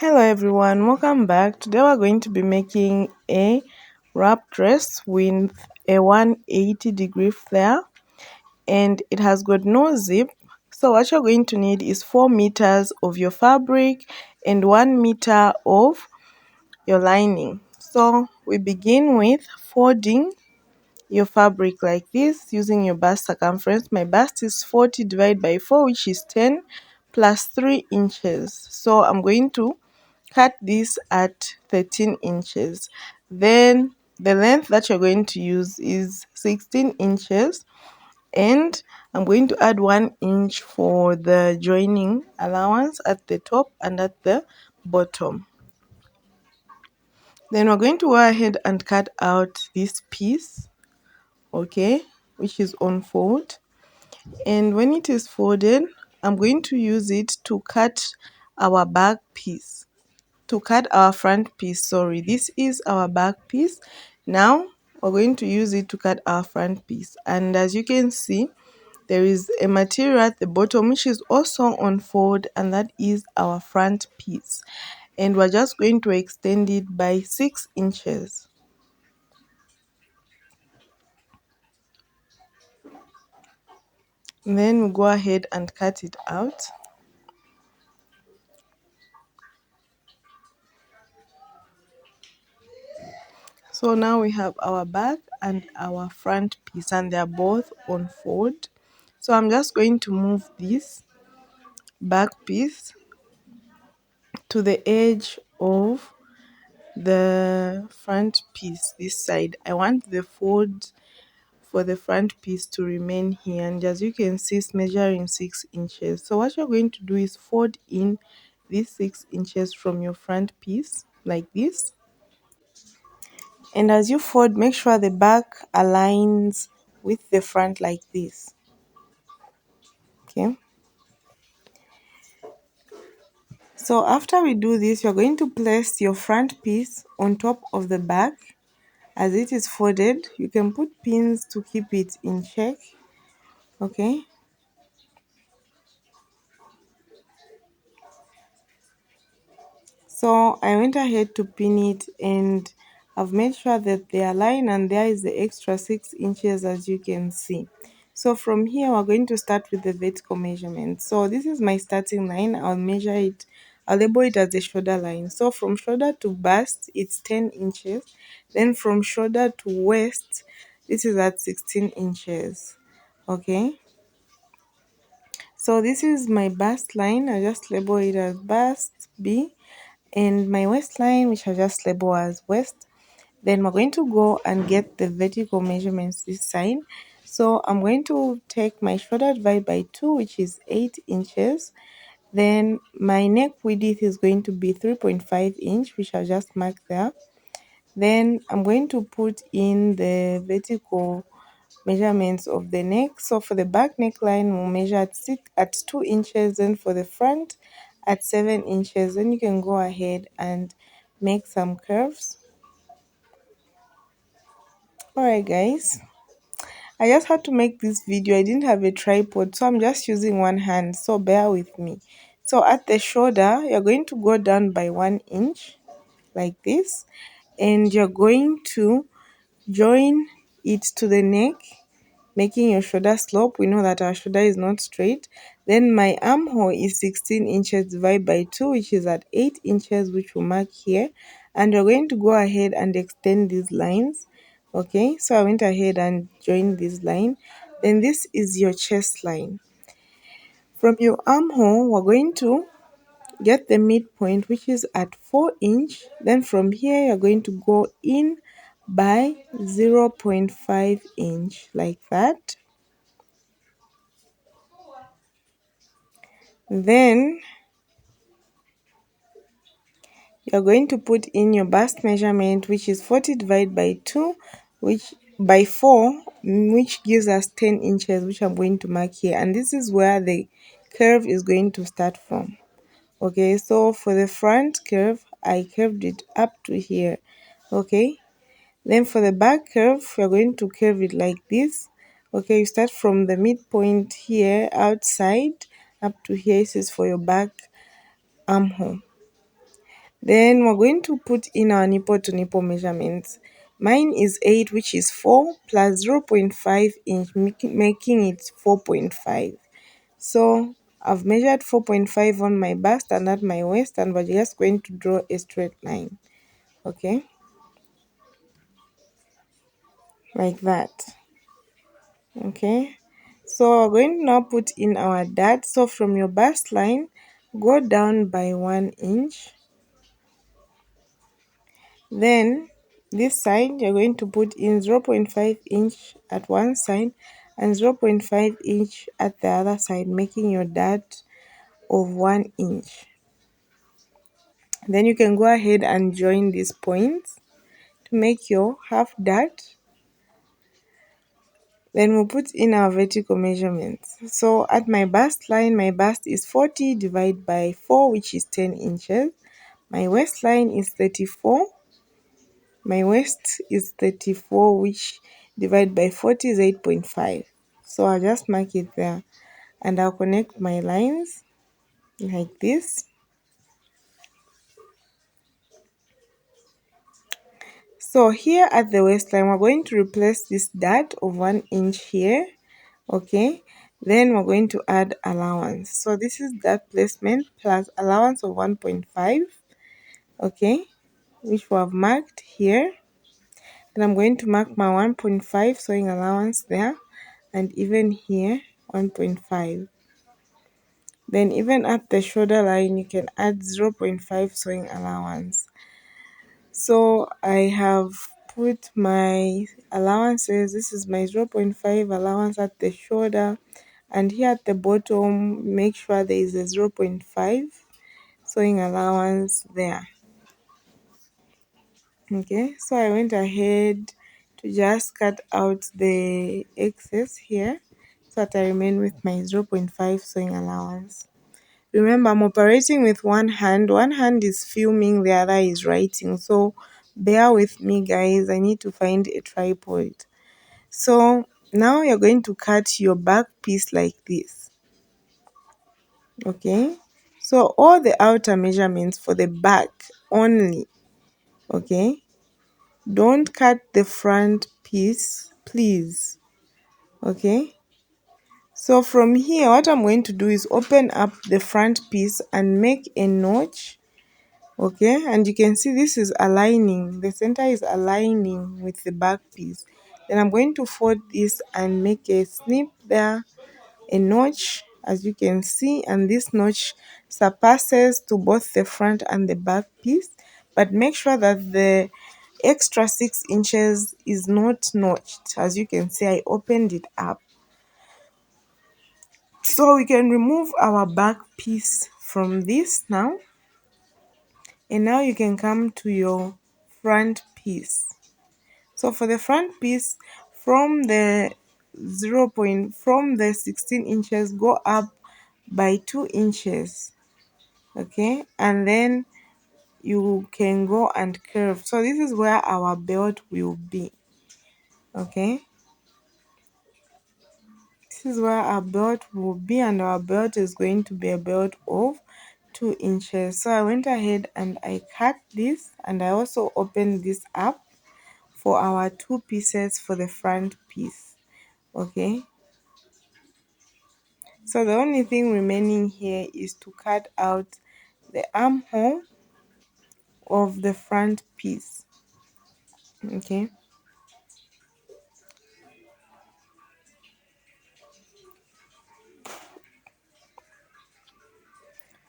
Hello everyone, welcome back. Today we're going to be making a wrap dress with a 180-degree flare, and it has got no zip. So what you're going to need is 4 meters of your fabric and 1 meter of your lining. So we begin with folding your fabric like this using your bust circumference. My bust is 40 divided by 4, which is 10 plus 3 inches. So I'm going to cut this at 13 inches. Then the length that you're going to use is 16 inches, and I'm going to add 1 inch for the joining allowance at the top and at the bottom. Then we're going to go ahead and cut out this piece, okay, which is on fold. And when it is folded, I'm going to use it to cut our back piece. To cut our front piece, sorry, this is our back piece. Now we're going to use it to cut our front piece, and as you can see, there is a material at the bottom which is also on fold, and that is our front piece, and we're just going to extend it by 6 inches. Then we go ahead and cut it out. So now we have our back and our front piece, and they are both on fold. So I'm just going to move this back piece to the edge of the front piece, this side. I want the fold for the front piece to remain here, and as you can see, it's measuring 6 inches. So what you're going to do is fold in these 6 inches from your front piece like this, and as you fold, make sure the back aligns with the front like this. Okay, so after we do this, you're going to place your front piece on top of the back. As it is folded, you can put pins to keep it in check. Okay, so I went ahead to pin it, and I've made sure that they align, and there is the extra 6 inches, as you can see. So from here, we're going to start with the vertical measurement. So this is my starting line. I'll measure it, I'll label it as the shoulder line. So from shoulder to bust, it's 10 inches. Then from shoulder to waist, this is at 16 inches. Okay, so this is my bust line. I just label it as bust B, and my waistline, which I just label as waist. Then we're going to go and get the vertical measurements this side. So I'm going to take my shoulder divided by 2, which is 8 inches. Then my neck width is going to be 3.5 inch, which I'll just mark there. Then I'm going to put in the vertical measurements of the neck. So for the back neckline, we'll measure at 2 inches, and for the front at 7 inches. Then you can go ahead and make some curves. Alright guys, I just had to make this video. I didn't have a tripod, so I'm just using one hand, so bear with me. So at the shoulder, you're going to go down by 1 inch like this, and you're going to join it to the neck, making your shoulder slope. We know that our shoulder is not straight. Then my armhole is 16 inches divided by 2, which is at 8 inches, which we'll mark here. And we're going to go ahead and extend these lines. Okay, so I went ahead and joined this line. Then this is your chest line. From your armhole, we're going to get the midpoint, which is at 4 inch. Then from here, you're going to go in by 0.5 inch like that. Then you're going to put in your bust measurement, which is 40 divided by 2, which by 4, which gives us 10 inches, which I'm going to mark here. And this is where the curve is going to start from. Okay, so for the front curve, I curved it up to here. Okay, then for the back curve, you're going to curve it like this. Okay, you start from the midpoint here outside up to here. This is for your back armhole. Then we're going to put in our nipple to nipple measurements. Mine is 8, which is 4 plus 0.5 inch, making it 4.5. So I've measured 4.5 on my bust and at my waist, and we're just going to draw a straight line. Okay, like that. Okay, so we're going to now put in our dart. So from your bust line, go down by 1 inch. Then this side you're going to put in 0.5 inch at one side and 0.5 inch at the other side, making your dart of 1 inch. Then you can go ahead and join these points to make your half dart. Then we'll put in our vertical measurements. So at my bust line, my bust is 40 divided by 4, which is 10 inches. My waistline is 34. My waist is 34, which divided by 40 is 8.5. So I'll just mark it there and I'll connect my lines like this. So here at the waistline, we're going to replace this dart of 1 inch here. Okay, then we're going to add allowance. So this is dart placement plus allowance of 1.5. Okay, which we have marked here. Then I'm going to mark my 1.5 sewing allowance there, and even here 1.5. Then even at the shoulder line you can add 0.5 sewing allowance. So I have put my allowances. This is my 0.5 allowance at the shoulder, and here at the bottom make sure there is a 0.5 sewing allowance there. Okay, so I went ahead to just cut out the excess here so that I remain with my 0.5 sewing allowance. Remember, I'm operating with one hand. One hand is filming, the other is writing. So bear with me, guys. I need to find a tripod. So now you're going to cut your back piece like this. Okay. So all the outer measurements for the back only. Okay. Don't cut the front piece, please. Okay. So from here, what I'm going to do is open up the front piece and make a notch. Okay, and you can see this is aligning, the center is aligning with the back piece. Then I'm going to fold this and make a snip there, a notch, as you can see, and this notch surpasses to both the front and the back piece, but make sure that the extra 6 inches is not notched. As you can see, I opened it up. So we can remove our back piece from this now. And now you can come to your front piece. So for the front piece, from the from the 16 inches, go up by 2 inches. Okay, and then you can go and curve. So this is where our belt will be. Okay, this is where our belt will be, and our belt is going to be a belt of 2 inches. So I went ahead and I cut this, and I also opened this up for our 2 pieces for the front piece. Okay, so the only thing remaining here is to cut out the armhole of the front piece. Okay,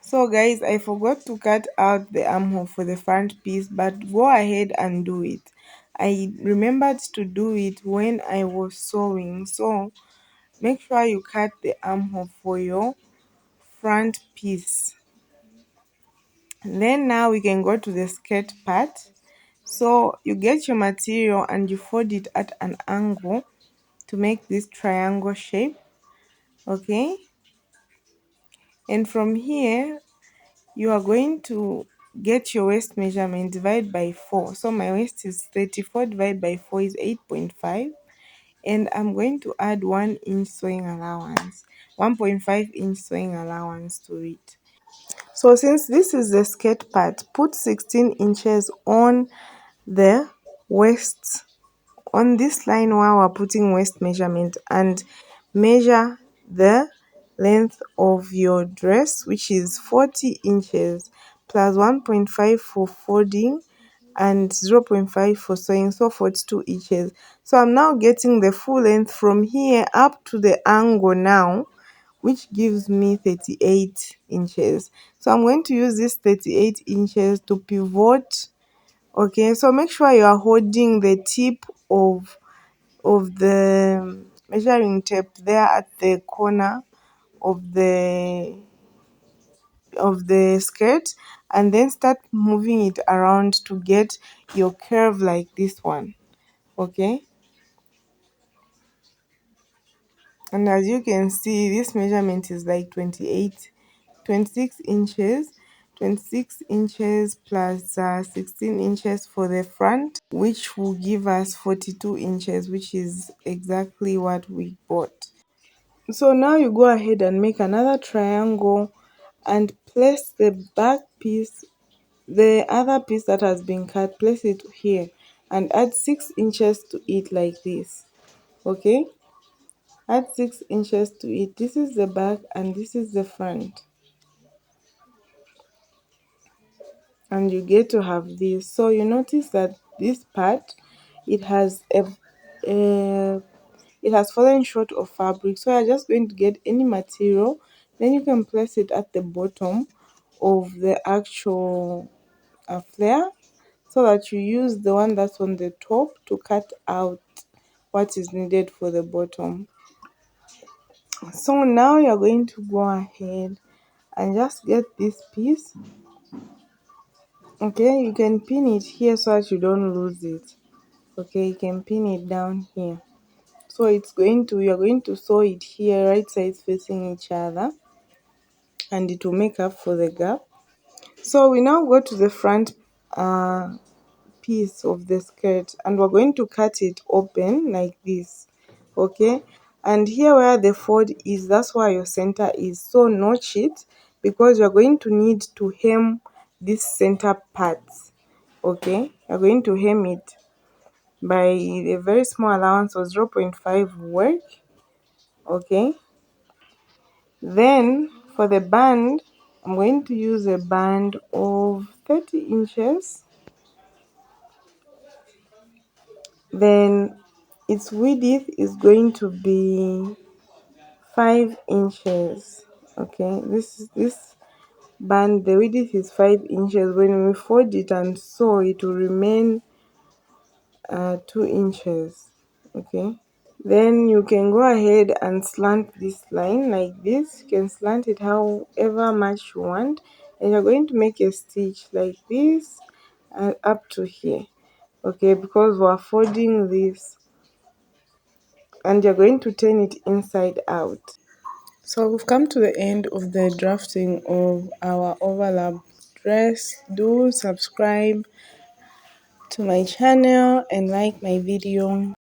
so guys, I forgot to cut out the armhole for the front piece, but go ahead and do it. I remembered to do it when I was sewing, so make sure you cut the armhole for your front piece. Then now we can go to the skirt part. So you get your material and you fold it at an angle to make this triangle shape. Okay, and from here you are going to get your waist measurement, divide by 4. So my waist is 34, divided by 4 is 8.5, and I'm going to add 1 inch sewing allowance, 1.5 inch sewing allowance to it. So since this is the skirt part, put 16 inches on the waist, on this line while we're putting waist measurement, and measure the length of your dress, which is 40 inches plus 1.5 for folding and 0.5 for sewing, so 42 inches. So I'm now getting the full length from here up to the angle now, which gives me 38 inches. So I'm going to use this 38 inches to pivot. Okay, so make sure you are holding the tip of the measuring tape there at the corner of the skirt, and then start moving it around to get your curve like this one. Okay, and as you can see, this measurement is like 26 inches. 26 inches plus 16 inches for the front, which will give us 42 inches, which is exactly what we bought. So now you go ahead and make another triangle and place the back piece, the other piece that has been cut, place it here and add 6 inches to it like this. Okay, add 6 inches to it. This is the back and this is the front, and you get to have this. So you notice that this part, it has a it has fallen short of fabric, so you're just going to get any material, then you can place it at the bottom of the actual flare, so that you use the one that's on the top to cut out what is needed for the bottom. So now you're going to go ahead and just get this piece. Okay, you can pin it here so that you don't lose it. Okay, you can pin it down here. So you're going to sew it here, right sides facing each other, and it will make up for the gap. So we now go to the front piece of the skirt, and we're going to cut it open like this. Okay, and here where the fold is, that's where your center is, so notch it, because you're going to need to hem this center part. Okay, you're going to hem it by a very small allowance of 0.5 work. Okay, then for the band, I'm going to use a band of 30 inches. Then its width is going to be 5 inches. Okay, this band, the width is 5 inches. When we fold it and sew, it will remain 2 inches. Okay, then you can go ahead and slant this line like this. You can slant it however much you want, and you're going to make a stitch like this and up to here. Okay, because we're folding this, and you're going to turn it inside out. So we've come to the end of the drafting of our overlap dress. Do subscribe to my channel and like my video.